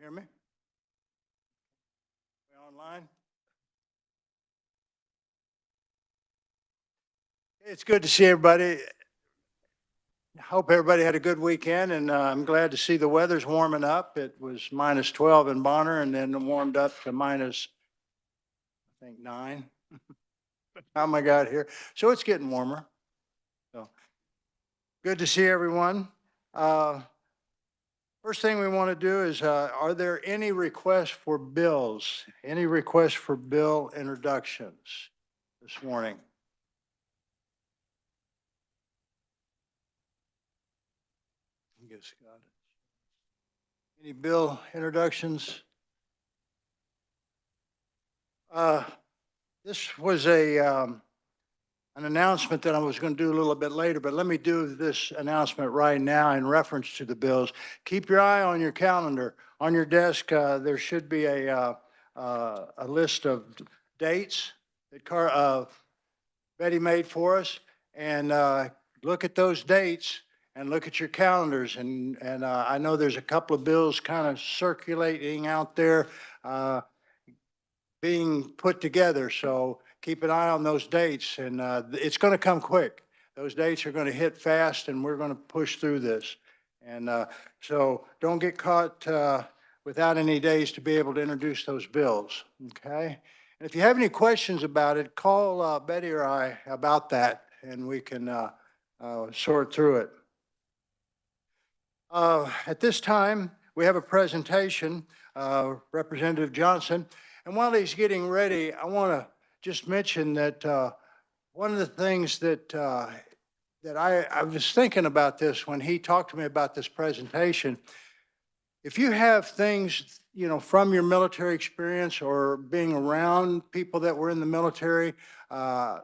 Hear me? We online? It's good to see everybody. I hope everybody had a good weekend, and I'm glad to see the weather's warming up. It was minus 12 in Bonner and then warmed up to minus, I think, 9. Time I got here. So it's getting warmer. So good to see everyone. First thing we want to do is, are there any requests for bills? Any requests for bill introductions this morning? You guys got it. Any bill introductions? This was an announcement that I was going to do a little bit later, but let me do this announcement right now in reference to the bills. Keep your eye on your calendar. On your desk, there should be a list of dates that Betty made for us, and look at those dates and look at your calendars. And I know there's a couple of bills kind of circulating out there being put together. So keep an eye on those dates, and it's going to come quick. Those dates are going to hit fast, and we're going to push through this. And so don't get caught without any days to be able to introduce those bills, okay? And if you have any questions about it, call Betty or I about that, and we can sort through it. At this time, we have a presentation, Representative Johnson. And while he's getting ready, I want to just mention that one of the things that I was thinking about this when he talked to me about this presentation. If you have things, from your military experience or being around people that were in the military, I'm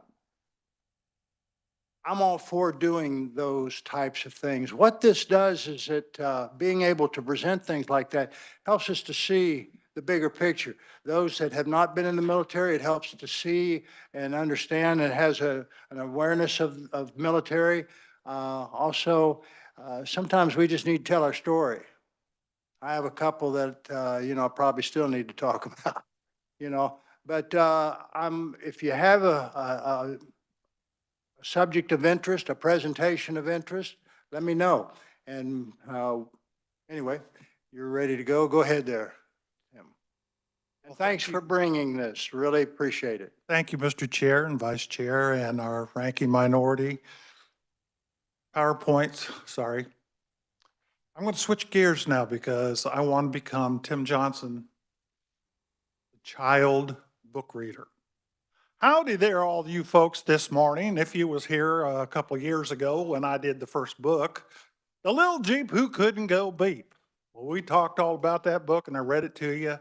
all for doing those types of things. What this does is that being able to present things like that helps us to see the bigger picture. Those that have not been in the military, it helps to see and understand. It has an awareness of military. Also, sometimes we just need to tell our story. I have a couple that, I probably still need to talk about, but if you have a subject of interest, a presentation of interest, let me know. And anyway, you're ready to go. Go ahead there, Tim. And thanks for bringing this. Really appreciate it. Thank you, Mr. Chair and Vice Chair and our ranking minority. PowerPoints, sorry. I'm going to switch gears now because I want to become Tim Johnson, the child book reader. Howdy there, all you folks this morning. If you was here a couple of years ago when I did the first book, The Little Jeep Who Couldn't Go Beep. Well, we talked all about that book and I read it to you.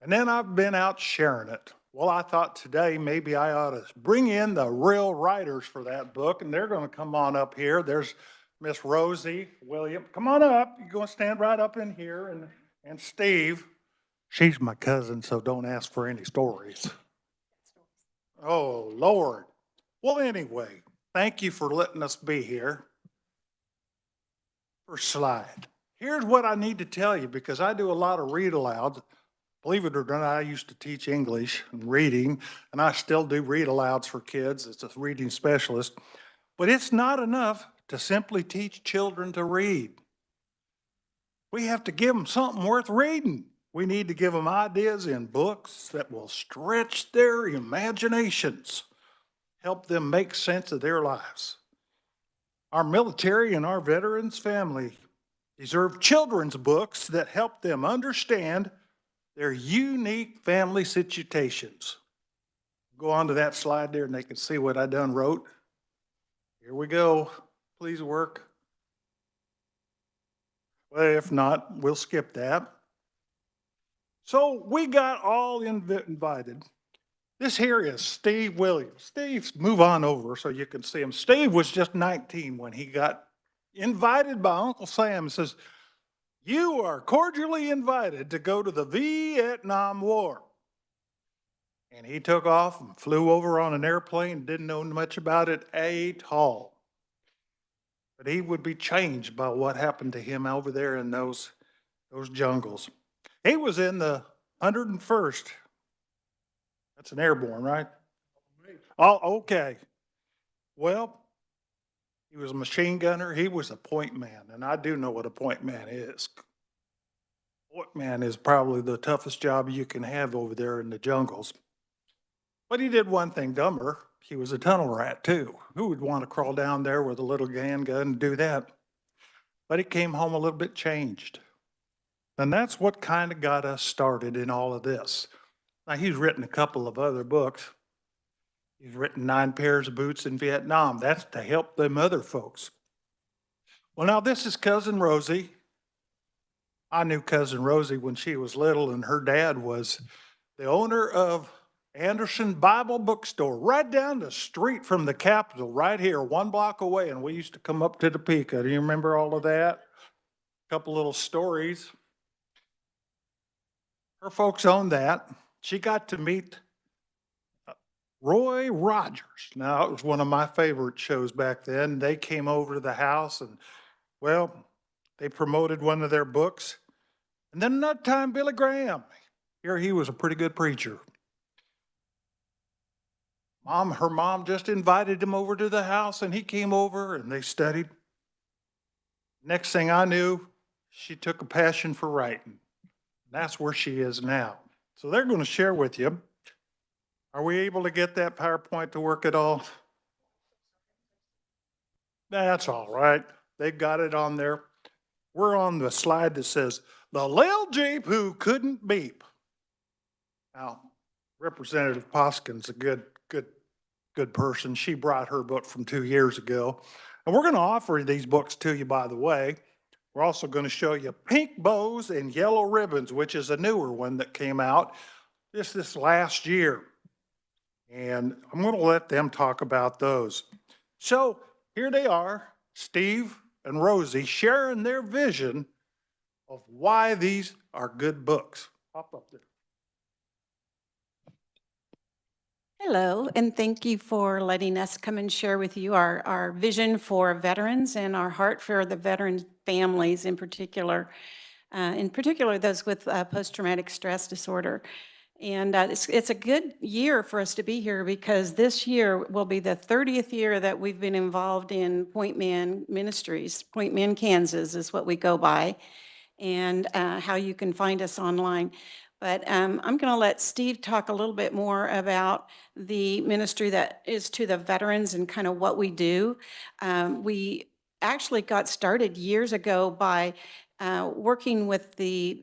And then I've been out sharing it. Well, I thought today maybe I ought to bring in the real writers for that book, and they're going to come on up here. There's Miss Rosie William. Come on up. You're going to stand right up in here. And Steve, she's my cousin, so don't ask for any stories. Oh, Lord. Well, anyway, thank you for letting us be here. First slide. Here's what I need to tell you because I do a lot of read alouds. Believe it or not, I used to teach English and reading, and I still do read alouds for kids. It's a reading specialist. But it's not enough to simply teach children to read. We have to give them something worth reading. We need to give them ideas in books that will stretch their imaginations, help them make sense of their lives. Our military and our veterans family deserve children's books that help them understand their unique family situations. Go on to that slide there and they can see what I done wrote. Here we go. Please work. Well, if not, we'll skip that. So we got all invited. This here is Steve Williams. Steve, move on over so you can see him. Steve was just 19 when he got invited by Uncle Sam and says, "You are cordially invited to go to the Vietnam War." And he took off and flew over on an airplane, didn't know much about it at all. But he would be changed by what happened to him over there in those jungles. He was in the 101st. That's an airborne, right? Oh, okay. Well, he was a machine gunner. He was a point man, and I do know what a point man is. Point man is probably the toughest job you can have over there in the jungles. But he did one thing dumber. He was a tunnel rat too. Who would want to crawl down there with a little handgun and do that? But he came home a little bit changed. And that's what kind of got us started in all of this. Now, he's written a couple of other books. He's written 9 Pairs of Boots in Vietnam. That's to help them other folks. Well, now this is Cousin Rosie. I knew Cousin Rosie when she was little, and her dad was the owner of Anderson Bible Bookstore right down the street from the Capitol, right here, 1 block away. And we used to come up to Topeka. Do you remember all of that? A couple little stories. Her folks owned that. She got to meet Roy Rogers. Now, it was one of my favorite shows back then. They came over to the house and, well, they promoted one of their books. And then another time, Billy Graham. Here he was a pretty good preacher. Her mom just invited him over to the house and he came over and they studied. Next thing I knew, she took a passion for writing. That's where she is now. So they're going to share with you. Are we able to get that PowerPoint to work at all? That's all right. They've got it on there. We're on the slide that says, the Lil Jeep who couldn't beep. Now, Representative Poskin's a good person. She brought her book from 2 years ago. And we're going to offer these books to you, by the way. We're also going to show you Pink Bows and Yellow Ribbons, which is a newer one that came out just this last year. And I'm going to let them talk about those. So here they are, Steve and Rosie, sharing their vision of why these are good books. Pop up there. Hello, and thank you for letting us come and share with you our vision for veterans and our heart for the veteran families in particular those with post-traumatic stress disorder. And it's a good year for us to be here because this year will be the 30th year that we've been involved in Point Man Ministries. Point Man, Kansas is what we go by, and how you can find us online. But I'm going to let Steve talk a little bit more about the ministry that is to the veterans and kind of what we do. We actually got started years ago by working with the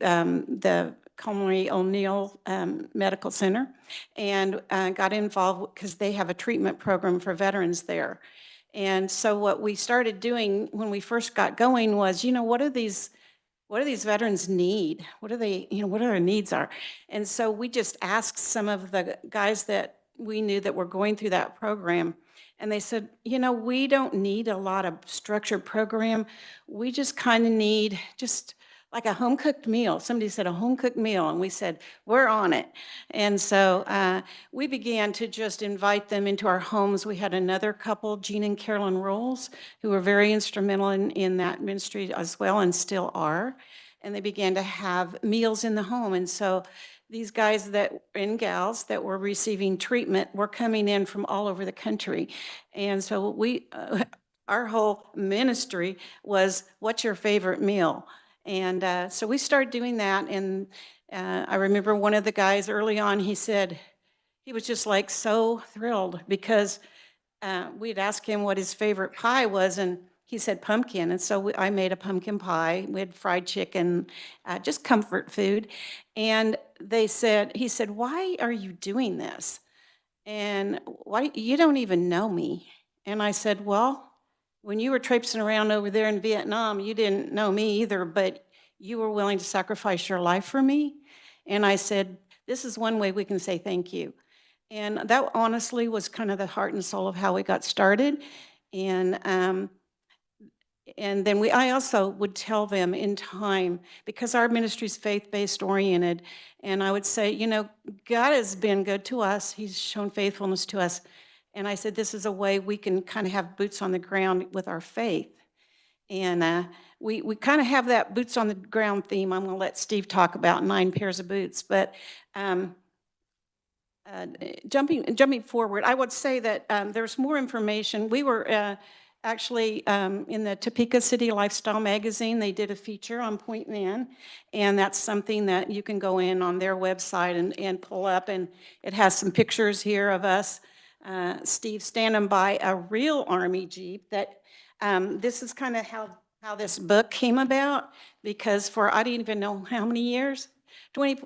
Comrie O'Neill Medical Center and got involved because they have a treatment program for veterans there. And so what we started doing when we first got going was, what do these veterans need? What do they, what their needs are? And so we just asked some of the guys that we knew that were going through that program, and they said, we don't need a lot of structured program. We just kind of need just like a home-cooked meal. Somebody said a home-cooked meal, and we said, we're on it. And so we began to just invite them into our homes. We had another couple, Jean and Carolyn Rolls, who were very instrumental in that ministry as well and still are. And they began to have meals in the home. And so these guys and gals that were receiving treatment were coming in from all over the country. And so our whole ministry was, what's your favorite meal? And so we started doing that, and I remember one of the guys early on, he said he was just like so thrilled because we'd ask him what his favorite pie was, and he said pumpkin. And so I made a pumpkin pie. We had fried chicken, just comfort food. And he said, why are you doing this? And why, you don't even know me. And I said, well, when you were traipsing around over there in Vietnam, you didn't know me either, but you were willing to sacrifice your life for me. And I said, this is one way we can say thank you. And that honestly was kind of the heart and soul of how we got started. And then I also would tell them in time, because our ministry is faith-based oriented, and I would say, God has been good to us. He's shown faithfulness to us. And I said, this is a way we can kind of have boots on the ground with our faith. And we kind of have that boots on the ground theme. I'm going to let Steve talk about 9 pairs of boots. But um, jumping forward, I would say that there's more information. We were actually in the Topeka City Lifestyle magazine. They did a feature on Point Man, and that's something that you can go in on their website and pull up, and it has some pictures here of us, Steve, standing by a real Army Jeep. That this is kind of how this book came about, because for I don't even know how many years, 20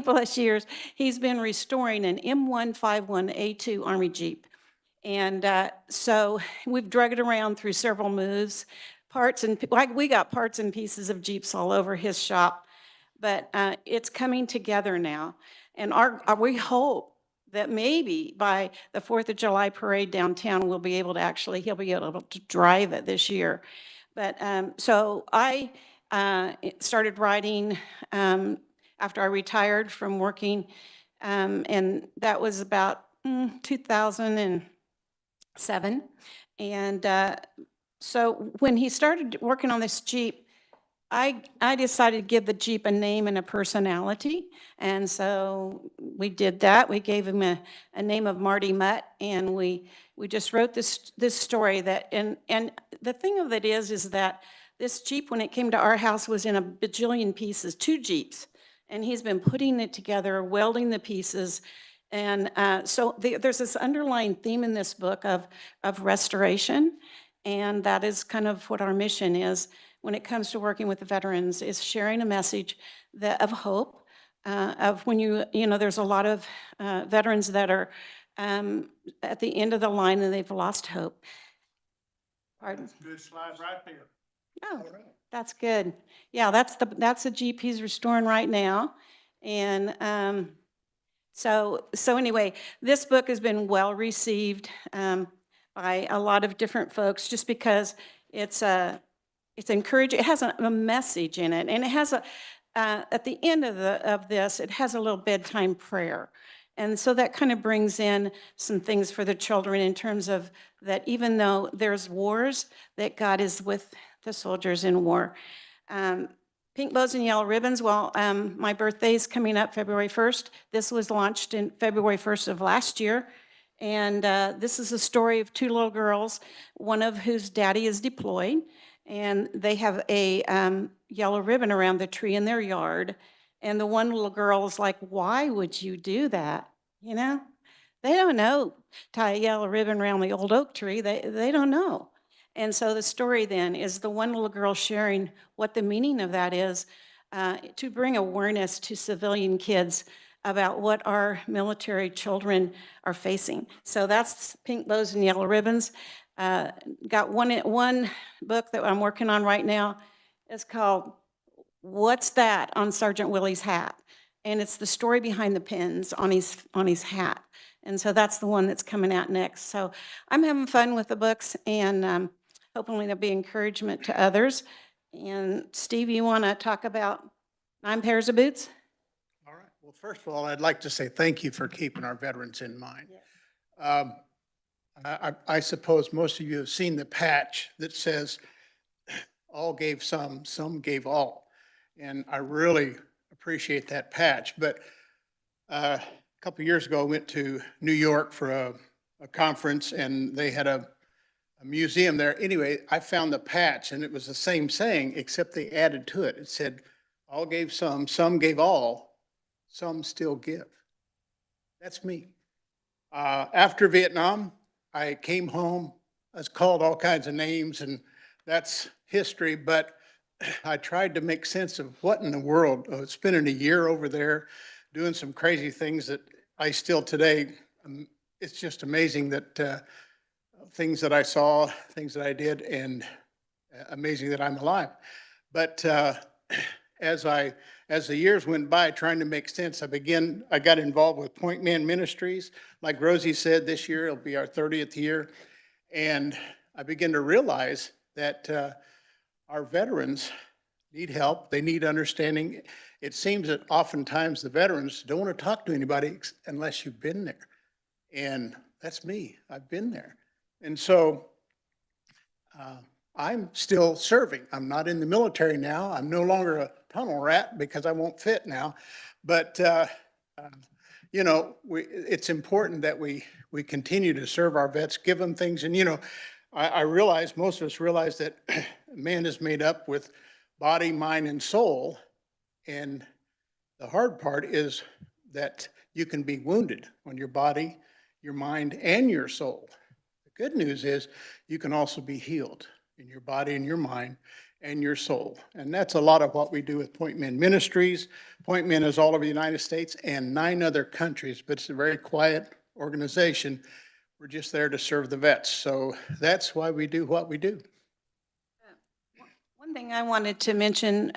plus years, he's been restoring an M151A2 Army Jeep. And so we've drug it around through several moves, like we got parts and pieces of Jeeps all over his shop, but it's coming together now. And we hope that maybe by the 4th of July parade downtown, he'll be able to drive it this year. But so I started writing after I retired from working, and that was about 2007. And so when he started working on this Jeep, I decided to give the Jeep a name and a personality. And so we did that. We gave him a name of Marty Mutt, and we just wrote this story that, and the thing of it is that this Jeep, when it came to our house, was in a bajillion pieces, 2 Jeeps. And he's been putting it together, welding the pieces. And so there's this underlying theme in this book of restoration. And that is kind of what our mission is when it comes to working with the veterans, is sharing a message of hope, of when there's a lot of veterans that are at the end of the line and they've lost hope. Pardon? Good slide right there. Oh, that's good. Yeah, that's the Jeep he's restoring right now. And so anyway, this book has been well received by a lot of different folks, just because it's encouraging. It has a message in it, and it has at the end of this, it has a little bedtime prayer. And so that kind of brings in some things for the children in terms of that even though there's wars, that God is with the soldiers in war. Pink Bows and Yellow Ribbons, well, my birthday is coming up February 1st. This was launched in February 1st of last year. And this is a story of 2 little girls, one of whose daddy is deployed. And they have a yellow ribbon around the tree in their yard. And the one little girl is like, why would you do that? You know, they don't know, tie a yellow ribbon around the old oak tree. They don't know. And so the story then is the one little girl sharing what the meaning of that is, to bring awareness to civilian kids about what our military children are facing. So that's Pink Bows and Yellow Ribbons. Got one book that I'm working on right now. It's called What's That on Sergeant Willie's Hat? And it's the story behind the pins on his hat. And so that's the one that's coming out next. So I'm having fun with the books, and hopefully there'll be encouragement to others. And Steve, you want to talk about 9 pairs of boots? All right. Well, first of all, I'd like to say thank you for keeping our veterans in mind. I suppose most of you have seen the patch that says all gave some gave all. And I really appreciate that patch. But a couple of years ago, I went to New York for a conference, and they had a museum there. Anyway, I found the patch, and it was the same saying, except they added to it. It said, all gave some gave all, some still give. That's me. After Vietnam, I came home. I was called all kinds of names, and that's history, but I tried to make sense of what in the world, spending a year over there, doing some crazy things that I still today, it's just amazing that things that I saw, things that I did, and amazing that I'm alive. But as the years went by trying to make sense, I got involved with Point Man Ministries. Like Rosie said, this year it'll be our 30th year. And I began to realize that our veterans need help. They need understanding. It seems that oftentimes the veterans don't want to talk to anybody unless you've been there. And that's me. I've been there. And so I'm still serving. I'm not in the military now. I'm no longer a tunnel rat because I won't fit now. But, you know, it's important that we continue to serve our vets, give them things. And, you know, I realize, most of us realize that man is made up with body, mind, and soul. And the hard part is that you can be wounded on your body, your mind, and your soul. The good news is you can also be healed in your body and your mind and your soul. And that's a lot of what we do with Point Men Ministries. Point Men is all over the United States and 9 other countries, but it's a very quiet organization. We're just there to serve the vets. So that's why we do what we do. One thing I wanted to mention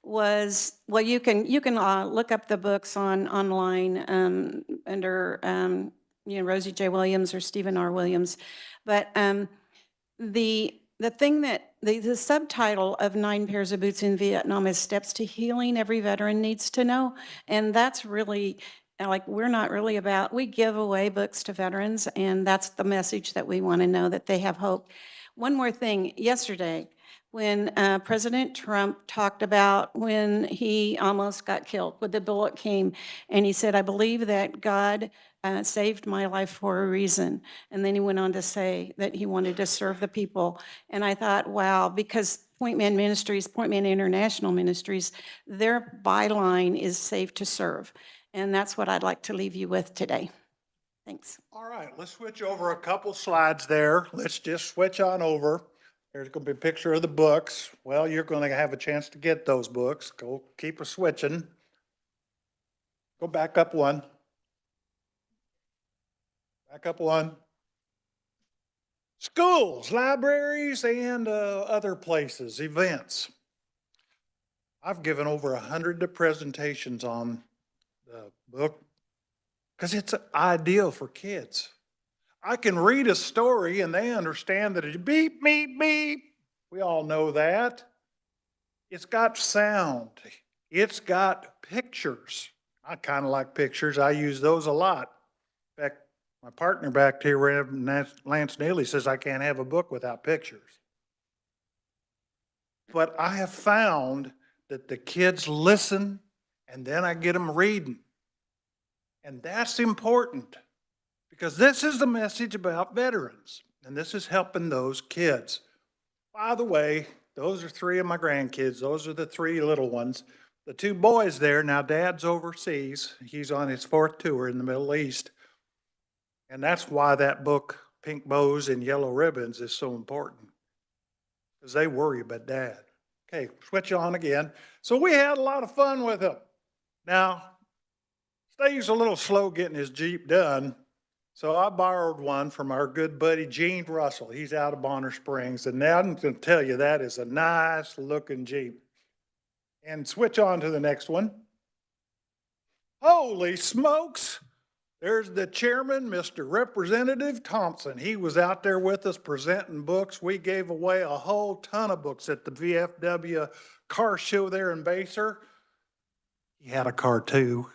was, well, you can look up the books online under Rosie J. Williams or Stephen R. Williams, but the thing that the subtitle of 9 Pairs of Boots in Vietnam is Steps to Healing Every Veteran Needs to Know, and that's really like, we're not really about, we give away books to veterans, and that's the message that we want to know, that they have hope. One more thing, yesterday, when President Trump talked about when he almost got killed, when the bullet came, and he said, I believe that God saved my life for a reason. And then he went on to say that he wanted to serve the people. And I thought, wow, because Point Men Ministries, Point Men International Ministries, their byline is safe to serve. And that's what I'd like to leave you with today. Thanks. All right, let's switch over a couple slides there. Let's just switch on over. There's going to be a picture of the books. Well, you're going to have a chance to get those books. Go keep a switching. Go back up one. Back up one. Schools, libraries, and other places, events. I've given over 100 presentations on the book because it's ideal for kids. I can read a story and they understand that it's beep, beep, beep. We all know that. It's got sound. It's got pictures. I kind of like pictures. I use those a lot. In fact, my partner back here, Lance Neely, says I can't have a book without pictures. But I have found that the kids listen and then I get them reading. And that's important because this is the message about veterans and this is helping those kids. By the way, those are 3 of my grandkids. Those are the 3 little ones. The 2 boys there, now Dad's overseas. He's on his 4th tour in the Middle East. And that's why that book, Pink Bows and Yellow Ribbons, is so important because they worry about Dad. Okay, switch on again. So we had a lot of fun with him. Now, Steve's a little slow getting his Jeep done, so I borrowed one from our good buddy Gene Russell. He's out of Bonner Springs, and now I'm going to tell you that is a nice looking Jeep. And switch on to the next one. Holy smokes! There's the chairman, Mr. Representative Thompson. He was out there with us presenting books. We gave away a whole ton of books at the VFW car show there in Baser. He had a car too.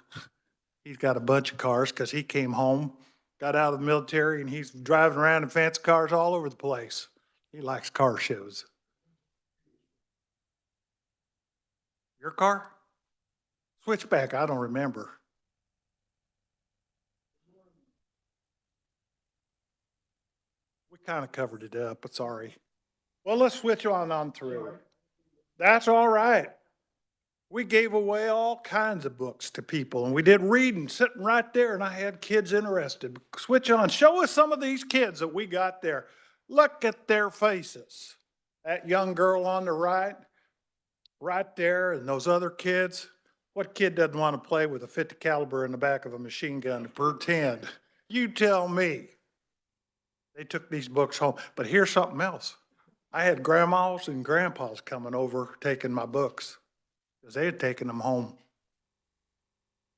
He's got a bunch of cars because he came home, got out of the military, and he's driving around in fancy cars all over the place. He likes car shows. Your car? Switchback, I don't remember. We kind of covered it up, but sorry. Well, let's switch on through. That's all right. We gave away all kinds of books to people, and we did reading sitting right there, and I had kids interested. Switch on. Show us some of these kids that we got there. Look at their faces. That young girl on the right there, and those other kids. What kid doesn't want to play with a 50 caliber in the back of a machine gun to pretend? You tell me. They took these books home. But here's something else. I had grandmas and grandpas coming over taking my books because they had taken them home.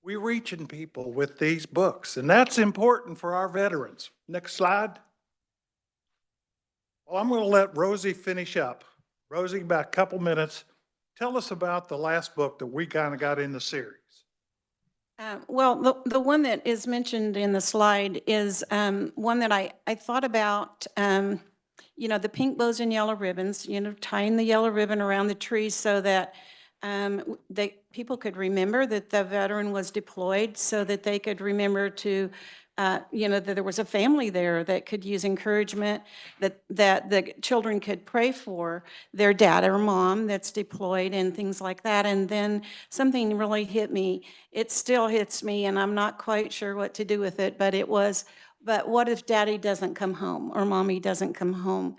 We're reaching people with these books, and that's important for our veterans. Next slide. Well, I'm going to let Rosie finish up. Rosie, about a couple minutes. Tell us about the last book that we kind of got in the series. Well, the one that is mentioned in the slide is one that I thought about the pink bows and yellow ribbons, tying the yellow ribbon around the trees so that people could remember that the veteran was deployed, so that they could remember to, that there was a family there that could use encouragement, that the children could pray for their dad or mom that's deployed and things like that. And then something really hit me. It still hits me, and I'm not quite sure what to do with it, but what if daddy doesn't come home or mommy doesn't come home?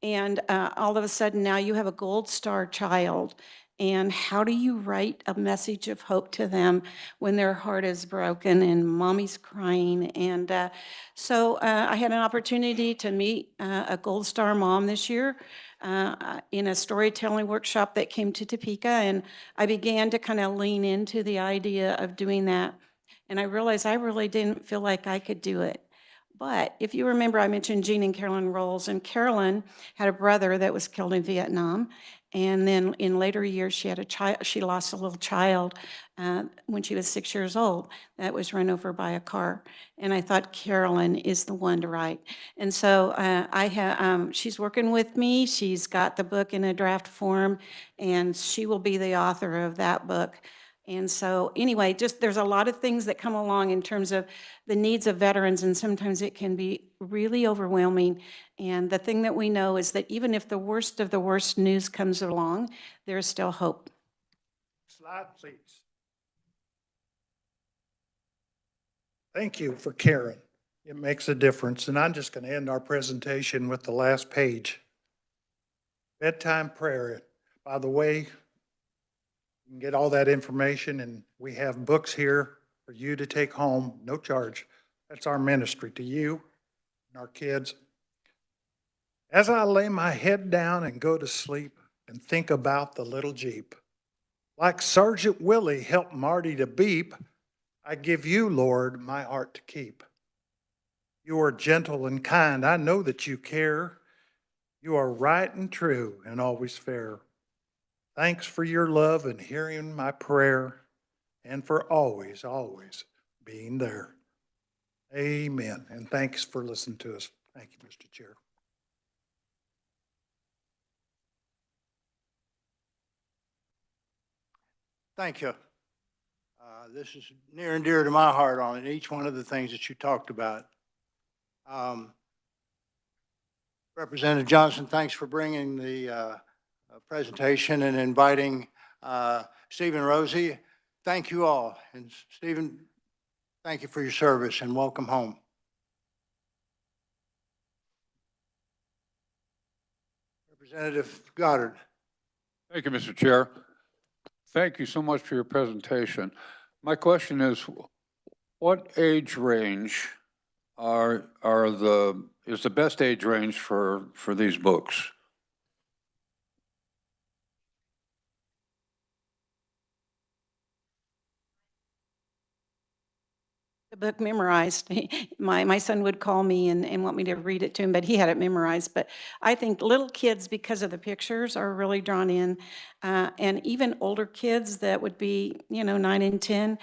And all of a sudden now you have a Gold Star child. And how do you write a message of hope to them when their heart is broken and mommy's crying? And so I had an opportunity to meet a Gold Star mom this year in a storytelling workshop that came to Topeka. And I began to kind of lean into the idea of doing that. And I realized I really didn't feel like I could do it. But if you remember, I mentioned Jean and Carolyn Rolls, and Carolyn had a brother that was killed in Vietnam. And then in later years, she had a child. She lost a little child when she was 6 years old that was run over by a car. And I thought Carolyn is the one to write. And so she's working with me. She's got the book in a draft form, and she will be the author of that book. And so anyway, just there's a lot of things that come along in terms of the needs of veterans, and sometimes it can be really overwhelming. And the thing that we know is that even if the worst of the worst news comes along, there is still hope. Slide, please. Thank you for Karen. It makes a difference. And I'm just going to end our presentation with the last page. Bedtime prayer. By the way, you can get all that information, and we have books here for you to take home, no charge. That's our ministry to you and our kids. As I lay my head down and go to sleep and think about the little Jeep, like Sergeant Willie helped Marty to beep, I give you, Lord, my heart to keep. You are gentle and kind. I know that you care. You are right and true and always fair. Thanks for your love and hearing my prayer, and for always, always being there. Amen. And thanks for listening to us. Thank you, Mr. Chair. Thank you. This is near and dear to my heart on each one of the things that you talked about. Representative Johnson, thanks for bringing the presentation and inviting Stephen Rosie. Thank you all. And Stephen, thank you for your service and welcome home. Representative Goddard. Thank you, Mr. Chair. Thank you so much for your presentation. My question is, what age range is the best age range for these books? The book memorized. My son would call me and want me to read it to him, but he had it memorized. But I think little kids, because of the pictures, are really drawn in. And even older kids that would be, 9 and 10.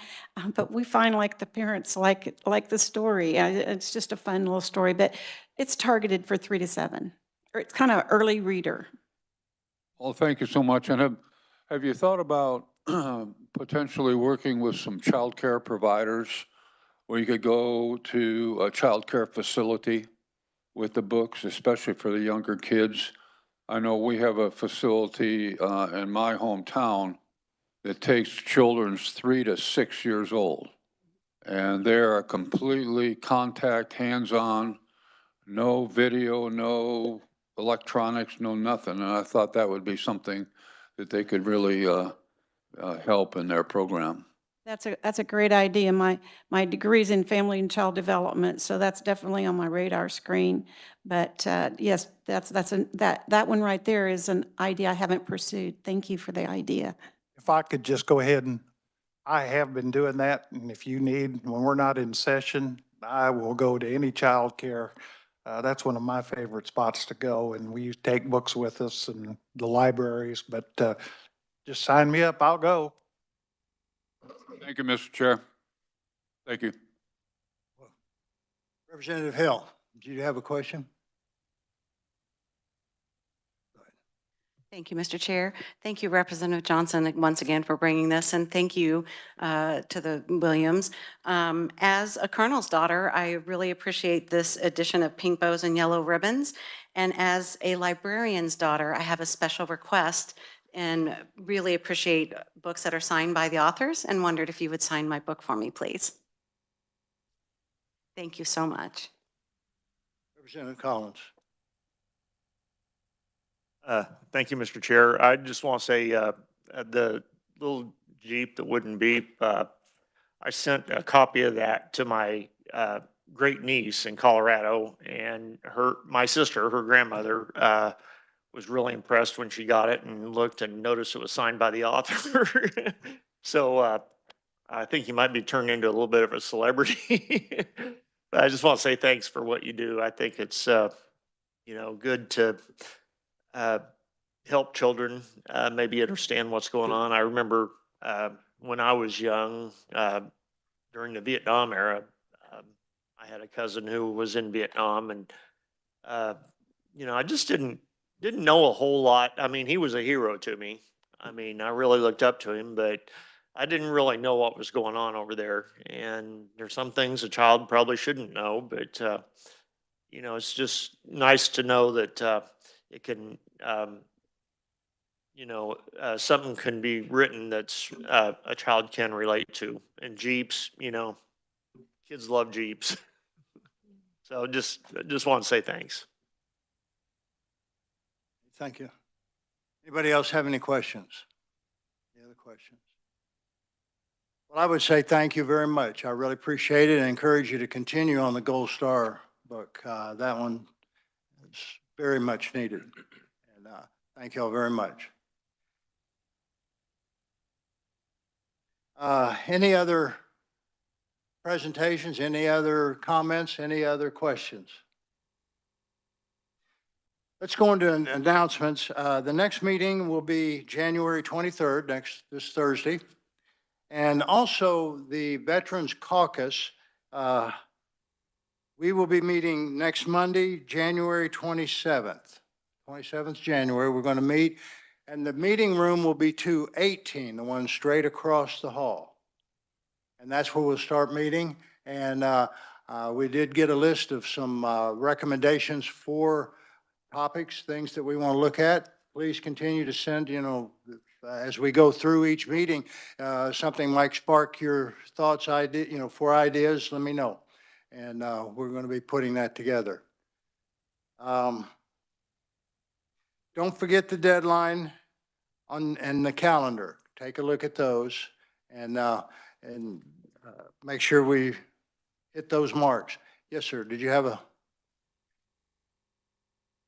But we find like the parents like the story. It's just a fun little story, but it's targeted for 3 to 7. Or it's kind of early reader. Well, thank you so much. And have you thought about potentially working with some child care providers, where you could go to a child care facility with the books, especially for the younger kids? I know we have a facility in my hometown that takes children 3 to 6 years old. And they are completely contact, hands-on, no video, no electronics, no nothing. And I thought that would be something that they could really help in their program. That's a great idea. My degree's in family and child development, so that's definitely on my radar screen. But yes, that one right there is an idea I haven't pursued. Thank you for the idea. If I could just go ahead, and I have been doing that, and if you need, when we're not in session, I will go to any child care. That's one of my favorite spots to go, and we take books with us and the libraries, but just sign me up, I'll go. Thank you, Mr. Chair. Thank you. Representative Hill, do you have a question? Thank you, Mr. Chair. Thank you, Representative Johnson, once again for bringing this, and thank you to the Williams. As a colonel's daughter, I really appreciate this addition of pink bows and yellow ribbons. And as a librarian's daughter, I have a special request and really appreciate books that are signed by the authors, and wondered if you would sign my book for me, please. Thank you so much. Representative Collins. Thank you, Mr. Chair. I just want to say, the little Jeep that wouldn't beep, I sent a copy of that to my, great niece in Colorado, and my sister, her grandmother, was really impressed when she got it and looked and noticed it was signed by the author. So, I think you might be turned into a little bit of a celebrity. But I just want to say thanks for what you do. I think it's, good to, help children maybe understand what's going on. I remember when I was young, during the Vietnam era, I had a cousin who was in Vietnam, and I just didn't know a whole lot. I mean, he was a hero to me. I mean, I really looked up to him, but I didn't really know what was going on over there. And there's some things a child probably shouldn't know, but it's just nice to know that it can, something can be written that's a child can relate to. And Jeeps, kids love Jeeps. So just want to say thanks. Thank you. Anybody else have any questions? Any other questions? Well, I would say thank you very much. I really appreciate it and encourage you to continue on the Gold Star book. That one is very much needed. And thank you all very much. Any other presentations? Any other comments? Any other questions? Let's go into announcements. The next meeting will be January 23rd, this Thursday. And also the Veterans Caucus, we will be meeting next Monday, January 27th. 27th January, we're going to meet. And the meeting room will be 218, the one straight across the hall. And that's where we'll start meeting. And we did get a list of some recommendations for topics, things that we want to look at. Please continue to send, as we go through each meeting, something might spark your thoughts, for ideas, let me know. And we're going to be putting that together. Don't forget the deadline and the calendar. Take a look at those and make sure we hit those marks. Yes, sir. Did you have a?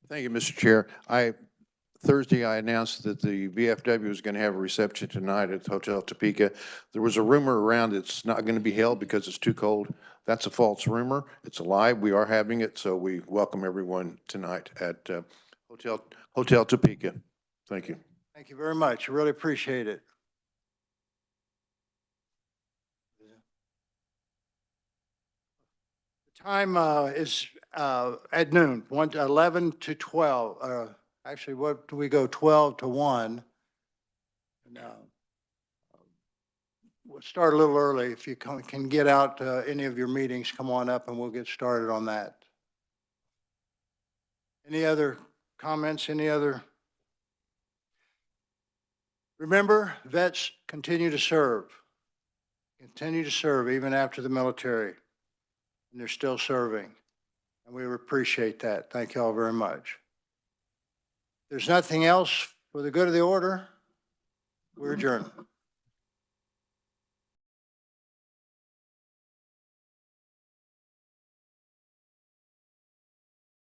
Thank you, Mr. Chair. Thursday, I announced that the VFW was going to have a reception tonight at Hotel Topeka. There was a rumor around it's not going to be held because it's too cold. That's a false rumor. It's a lie. We are having it, so we welcome everyone tonight at Hotel Topeka. Thank you. Thank you very much. I really appreciate it. The time is at noon, 11 to 12. Actually, what do we go, 12 to 1? No. We'll start a little early. If you can get out any of your meetings, come on up and we'll get started on that. Any other comments? Any other? Remember, vets continue to serve. Continue to serve even after the military. And they're still serving. And we appreciate that. Thank you all very much. If there's nothing else for the good of the order, we're adjourned.